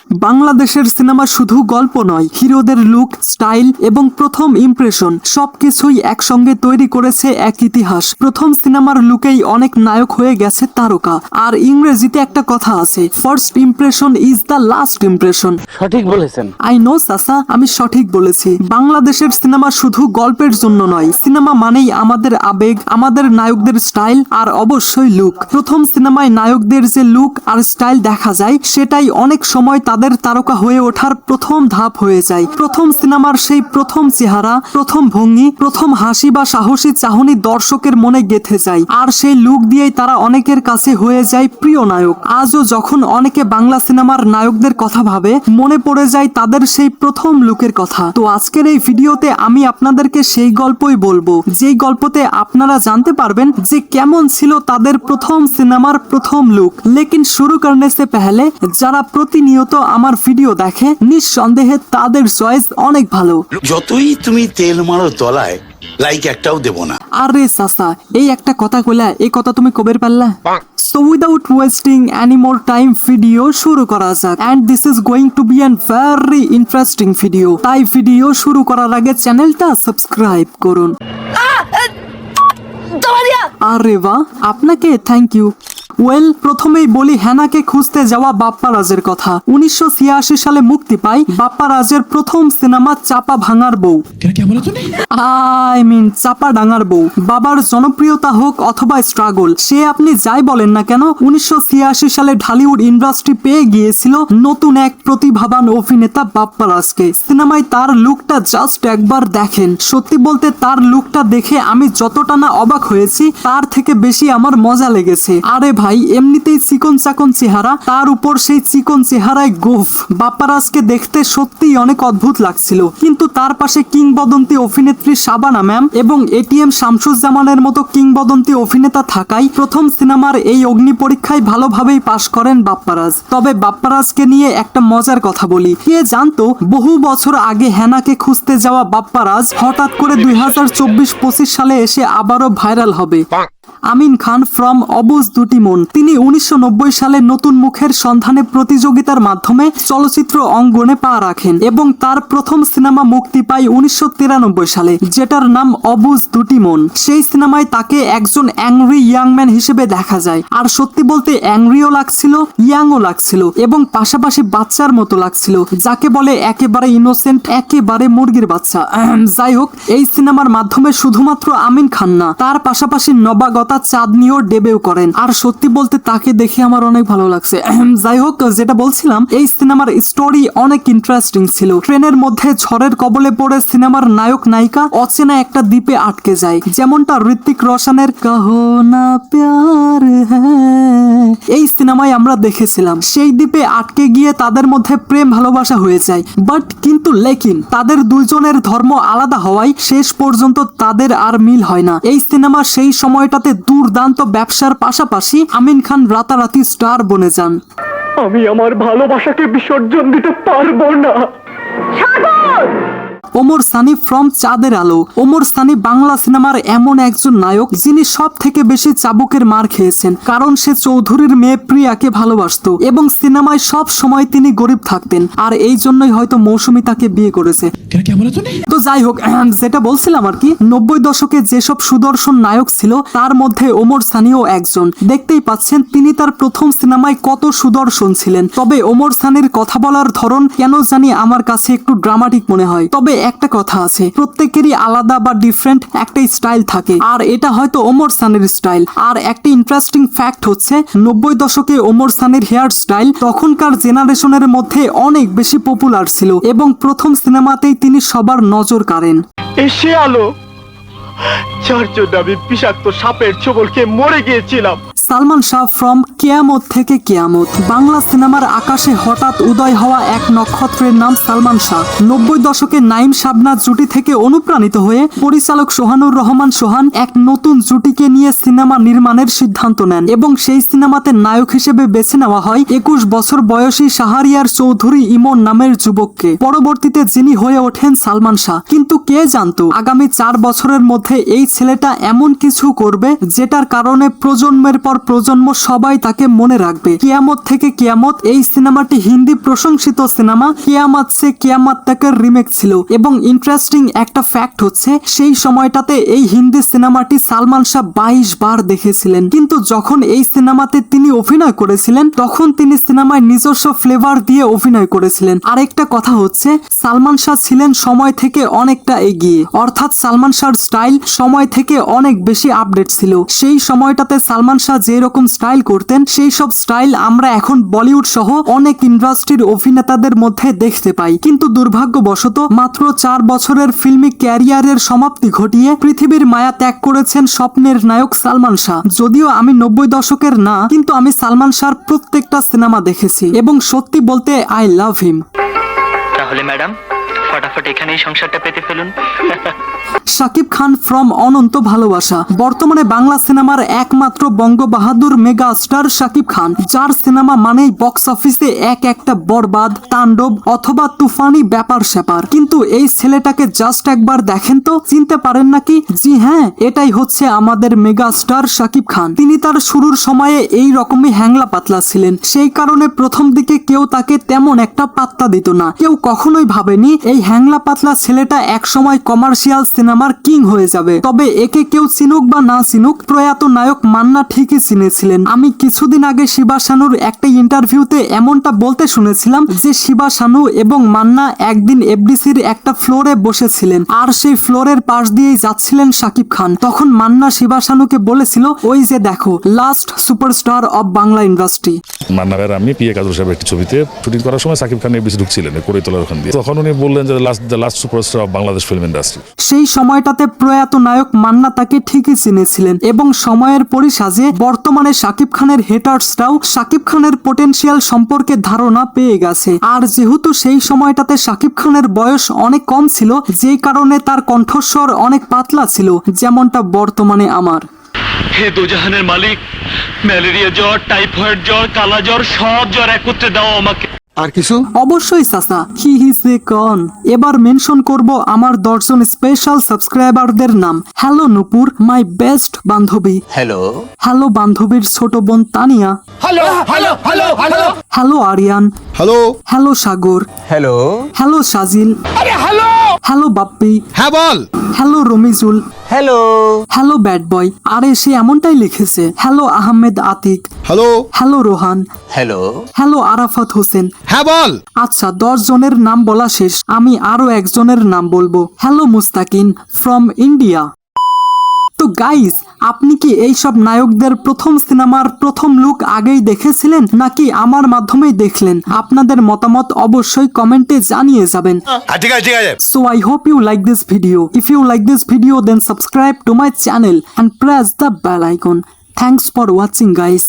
বাংলাদেশের সিনেমা শুধু গল্প নয়, হিরোদের লুক, স্টাইল এবং প্রথম ইমপ্রেশন সবকিছুই একসঙ্গে তৈরি করেছে এক ইতিহাস। প্রথম সিনেমার লুকেই অনেক নায়ক হয়ে গেছে তারকা। আর ইংরেজিতে একটা কথা আছে, first impression is the last impression. সঠিক বলেছেন। আই নো চাচা, আমি সঠিক বলেছি। বাংলাদেশের সিনেমা শুধু গল্পের জন্য নয়, সিনেমা মানেই আমাদের আবেগ, আমাদের নায়কদের স্টাইল আর অবশ্যই লুক। প্রথম সিনেমায় নায়কদের যে লুক আর স্টাইল দেখা যায়, সেটাই অনেক সময় তাদের তারকা হয়ে ওঠার প্রথম ধাপ হয়ে যায়। প্রথম সিনেমার সেই প্রথম চেহারা, প্রথম ভঙ্গি, প্রথম হাসি বা সাহসী চাহনি দর্শকের মনে গেঁথে যায়, আর সেই লুক দিয়েই তারা অনেকের কাছে হয়ে যায় প্রিয় নায়ক। আজও যখন অনেকে বাংলা সিনেমার নায়কদের কথা ভাবে, মনে পড়ে যায় তাদের সেই প্রথম লুকের কথা। তো আজকের এই ভিডিওতে আমি আপনাদেরকে সেই গল্পই বলবো, যেই গল্পতে আপনারা জানতে পারবেন যে কেমন ছিল তাদের প্রথম সিনেমার প্রথম লুক। লেকিন শুরু করনে সে পেহলে যারা প্রতিনিয়ত আমার ভিডিও দেখে, নিঃসন্দেহে তাদের চয়েস অনেক ভালো। যতই তুমি তেল মারো তলায়, লাইক একটাও দেব না। আরে চাচা, এই একটা কথা কইলা, এই কথা তুমি কবের পারলা? So without wasting any more time, video শুরু করা যাক। And this is going to be an very interesting video. তাই ভিডিও শুরু করার আগে চ্যানেলটা সাবস্ক্রাইব করুন। আরে বাহ, আপনাকে থ্যাংক ইউ। ওয়েল, প্রথমেই বলি হেনাকে খুঁজতে যাওয়া বাপ্পারাজের কথা। 1986 সালে মুক্তি পায় বাপ্পারাজের প্রথম সিনেমা চাপা ভাঙার বউ। আই মিন চাপা ডাঙার বউ। বাবার জনপ্রিয়তা হোক অথবা স্ট্রাগল, সে আপনি যাই বলেন না কেন, 1986 সালে ঢালিউড ইন্ডাস্ট্রি পেয়ে গিয়েছিল নতুন এক প্রতিভাবান অভিনেতা বাপ্পারাজকে। সিনেমায় তার লুকটা জাস্ট একবার দেখেন। সত্যি বলতে তার লুকটা দেখে আমি যতটা না অবাক হয়েছি, তার থেকে বেশি আমার মজা লেগেছে। আরে ভাই, এমনিতেই চিকন চাকন চেহারা, তার উপর সেই চিকন চেহারায় গোফ। বাপ্পারাজকে দেখতে সত্যিই অনেক অদ্ভুত লাগছিল। কিন্তু তার পাশে কিংবদন্তি অভিনেত্রী শাবানা ম্যাম এবং এটিএম শামসুজ্জামানের মতো কিংবদন্তি অভিনেতা থাকায় প্রথম সিনেমার এই অগ্নি পরীক্ষায় ভালোভাবেই পাশ করেন বাপ্পারাজ। তবে বাপ্পারাজকে নিয়ে একটা মজার কথা বলি। কে জানতো বহু বছর আগে হেনাকে খুঁজতে যাওয়া বাপ্পারাজ হঠাৎ করে 2024-25 সালে এসে আবারও ভাইরাল হবে। আমিন খান ফ্রম অবুজ দুটি মন, তিনি 1990 সালে নতুন মুখের সন্ধানে প্রতিযোগিতার মাধ্যমে চলচ্চিত্র অঙ্গনে পা রাখেন এবং তার প্রথম সিনেমা মুক্তি পায় 1993 সালে, যেটার নাম অবুজ দুটি মন। সেই সিনেমায় তাকে একজন অ্যাংরি ইয়াংম্যান হিসেবে দেখা যায়। আর সত্যি বলতে অ্যাংরিও লাগছিল, ইয়াংও লাগছিল এবং পাশাপাশি বাচ্চার মতো লাগছিল, যাকে বলে একেবারে ইনোসেন্ট, একেবারে মুরগির বাচ্চা। যাই হোক, এই সিনেমার মাধ্যমে শুধুমাত্র আমিন খান না, তার পাশাপাশি নবাগতা চাঁদনিও ডেবিউ করেন। আর সত্যি বলতে তাকে দেখে আমার অনেক ভালো লাগছে। যাই হোক, যেটা বলছিলাম, এই সিনেমার স্টোরি অনেক ইন্টারেস্টিং ছিল। ট্রেনের মধ্যে ঝড়ের কবলে পড়ে সিনেমার নায়ক নায়িকা অচেনা একটা দ্বীপে আটকে যায়, যেমনটা ঋত্বিক রোশনের কাহো না প্যার হ্যায় এই সিনেমায় আমরা দেখেছিলাম। সেই দ্বীপে আটকে গিয়ে তাদের মধ্যে প্রেম ভালোবাসা হয়ে যায়। বাট কিন্তু লেকিন তাদের দুইজনের ধর্ম আলাদা হওয়ায় শেষ পর্যন্ত তাদের আর মিল হয় না। এই সিনেমা সেই সময়টাতে দুর্দান্ত ব্যবসার পাশাপাশি আমিন খান রাতারাতি স্টার বনে যান। আমি আমার ভালোবাসাকে বিসর্জন দিতে পারবো না। ওমর সানি ফ্রম চাঁদের আলো। ওমর সানি বাংলা সিনেমার এমন একজন নায়ক যিনি সব থেকে বেশি চাবুকের মার খেয়েছেন, কারণ সে চৌধুরীর মেয়ে প্রিয়াকে ভালোবাসতো এবং সিনেমায় সব সময় তিনি গরিব থাকতেন। আর এই জন্যই হয়তো মৌসুমী তাকে বিয়ে করেছে। তো যাই হোক, যেটা বলছিলাম আর কি, 90 দশকে যেসব সুদর্শন নায়ক ছিল তার মধ্যে ওমর সানিও একজন। দেখতেই পাচ্ছেন তিনি তার প্রথম সিনেমায় কত সুদর্শন ছিলেন। তবে ওমর সানির কথা বলার ধরন কেন জানি আমার কাছে একটু ড্রামাটিক মনে হয়। তবে একটা কথা আছে, প্রত্যেকেরই আলাদা বা ডিফারেন্ট একটা স্টাইল থাকে, আর এটা হয়তো ওমর সানির স্টাইল। আর একটা ইন্টারেস্টিং ফ্যাক্ট হচ্ছে, 90 দশকে ওমর সানির হেয়ার স্টাইল তখনকার জেনারেশনের মধ্যে অনেক বেশি পপুলার ছিল এবং প্রথম সিনেমাতেই তিনি সবার নজর কাড়েন। এসে আলো, যার জন্য আমি বিষাক্ত সাপের ছোবল খেয়ে মরে গিয়েছিলাম। সালমান শাহ ফ্রম কেয়ামত থেকে কেয়ামত। বাংলা সিনেমার আকাশে হঠাৎ উদয় হওয়া এক নক্ষত্রের নাম সালমান শাহ। 90 দশকে নাইম শাবনাজ জুটি থেকে অনুপ্রাণিত হয়ে পরিচালক সোহানুর রহমান সোহান এক নতুন জুটিকে নিয়ে সিনেমা নির্মাণের সিদ্ধান্ত নেন এবং সেই সিনেমাতে নায়ক হিসেবে বেছে নেওয়া হয় 21 বছর বয়সী শাহরিয়ার চৌধুরী ইমন নামের যুবককে। পরবর্তীতে যিনি হয়ে ওঠেন সালমান শাহ। কিন্তু কে জানতো আগামী 4 বছরের মধ্যে এই ছেলেটা এমন কিছু করবে যেটার কারণে প্রজন্মের পর প্রজন্ম সবাই তাকে মনে রাখবে। কিয়ামত থেকে কিয়ামত এই সিনেমাটি হিন্দি প্রশংসিত সিনেমা। কিয়ামত সে কিয়ামত তকের রিমেক ছিল এবং ইন্টারেস্টিং একটা ফ্যাক্ট হচ্ছে সেই সময়টাতে এই হিন্দি সিনেমাটি সালমান শাহ 22 বার দেখেছিলেন, কিন্তু যখন এই সিনেমাতে তিনি অভিনয় করেছিলেন তখন তিনি সিনেমায় নিজস্ব ফ্লেভার দিয়ে অভিনয় করেছিলেন। আরেকটা কথা হচ্ছে সালমান শাহ ছিলেন সময় থেকে অনেকটা এগিয়ে, অর্থাৎ সালমান শাহর স্টাইল সময় থেকে অনেক বেশি আপডেট ছিল। সেই সময়টাতে সালমান শাহ যে রকম স্টাইল করতেন সেই সব স্টাইল আমরা এখন বলিউড সহ অনেক ইন্ডাস্ট্রির অভিনেতাদের মধ্যে দেখতে পাই, কিন্তু দুর্ভাগ্যবশত মাত্র 4 বছরের ফিল্মি ক্যারিয়ারের সমাপ্তি ঘটিয়ে পৃথিবীর মায়া ত্যাগ করেছেন স্বপ্নের নায়ক সালমান শাহ। যদিও আমি 90 দশকের না, কিন্তু আমি সালমান শাহর প্রত্যেকটা সিনেমা দেখেছি এবং সত্যি বলতে আই লাভ হিম। তাহলে ম্যাডাম ফটাফট এখানেই সংসারটা পেতে ফেলুন। শাকিব খান ফ্রম অনন্ত ভালোবাসা বর্তমানে বাংলা সিনেমার একমাত্র বঙ্গবাহাদুর মেগা স্টার শাকিব খান, যার সিনেমা মানেই বক্স অফিসে এক একটা বরবাদ, তাণ্ডব অথবা তুফানি ব্যাপার স্যাপার। কিন্তু এই ছেলেটাকে জাস্ট একবার দেখেন তো, চিনতে পারেন নাকি? জি হ্যাঁ, এটাই হচ্ছে আমাদের মেগা স্টার শাকিব খান। তিনি তার শুরুর সময়ে এই রকমই হ্যাংলা পাতলা ছিলেন, সেই কারণে প্রথম দিকে কেউ তাকে তেমন একটা পাত্তা দিত না। কেউ কখনোই ভাবেনি এই হ্যাংলা পাতলা ছেলেটা একসময় কমার্শিয়াল সিনেমার কিং হয়ে যাবে। তবে একে কেউ চিনুক বা না চিনুক, প্রয়াত নায়ক মান্না ঠিকই চিনেছিলেন। আমি কিছুদিন আগে শিবা শানুর একটা ইন্টারভিউতে এমনটা বলতে শুনেছিলাম যে শিবা শানু এবং মান্না একদিন এফডিসির একটা ফ্লোরে বসেছিলেন আর সেই ফ্লোরের পাশ দিয়েই যাচ্ছিলেন শাকিব খান। তখন মান্না শিবা শানুকে বলেছিল, ওই যে দেখো last superstar of Bangla industry. মান্নার আমি পিএ কাজল সাহেব একটি ছবিতে শুটিং করার সময় সাকিব খান এফডিসি ঢুকছিলেন করিতলার ওখান দিয়ে, তখন উনি বললেন যে last superstar of Bangladesh film industry. সেই সময়টাতে প্রয়াত নায়ক মান্না তাকে ঠিকই চিনেছিলেন এবং সময়ের পরিসাজে বর্তমানে শাকিব খানের হেটার্সরাও শাকিব খানের পোটেনশিয়াল সম্পর্কে ধারণা পেয়ে গেছে। আর যেহেতু সেই সময়টাতে শাকিব খানের বয়স অনেক কম ছিল, যেই কারণে তার কণ্ঠস্বর অনেক পাতলা ছিল, যেমনটা বর্তমানে আমার। হে দুজাহানের মালিক, ম্যালেরিয়া জ্বর, টাইফয়েড জ্বর, কালা জ্বর, সব জ্বর একত্রে দাও আমাকে। আর কিছু? অবশ্যই চাচা, হি হিসে কন। এবার মেনশন করব আমার 10 জন স্পেশাল সাবস্ক্রাইবারদের নাম। হ্যালো নূপুর, মাই বেস্ট বান্ধবী। হ্যালো হ্যালো বান্ধবীর ছোট বোন Tania. Hello hello hello hello hello Aryan. Hello hello Sagar. Hello hello Sajil. আরে হ্যালো হ্যালো বাপ্পি। হ্যাঁ বল। Hello Ramizul. Hello hello bad boy. আরে সে এমনটাই লিখেছে। Hello Ahmed Atik. Hello hello Rohan. Hello hello Arafat Hossain. হ্যাঁ বল। আচ্ছা, 10 জনের নাম বলা শেষ, আমি আরো একজনের নাম বলবো। Hello Mustakin from India. তো গাইস, আপনি কি এই সব নায়কদের প্রথম সিনেমার প্রথম লুক আগেই দেখেছিলেন নাকি আমার মাধ্যমেই দেখলেন? আপনাদের মতামত অবশ্যই কমেন্টে জানিয়ে যাবেন। ঠিক আছে ঠিক আছে। So I hope you like this video. If you like this video, then subscribe to my channel and press the bell icon. Thanks for watching guys.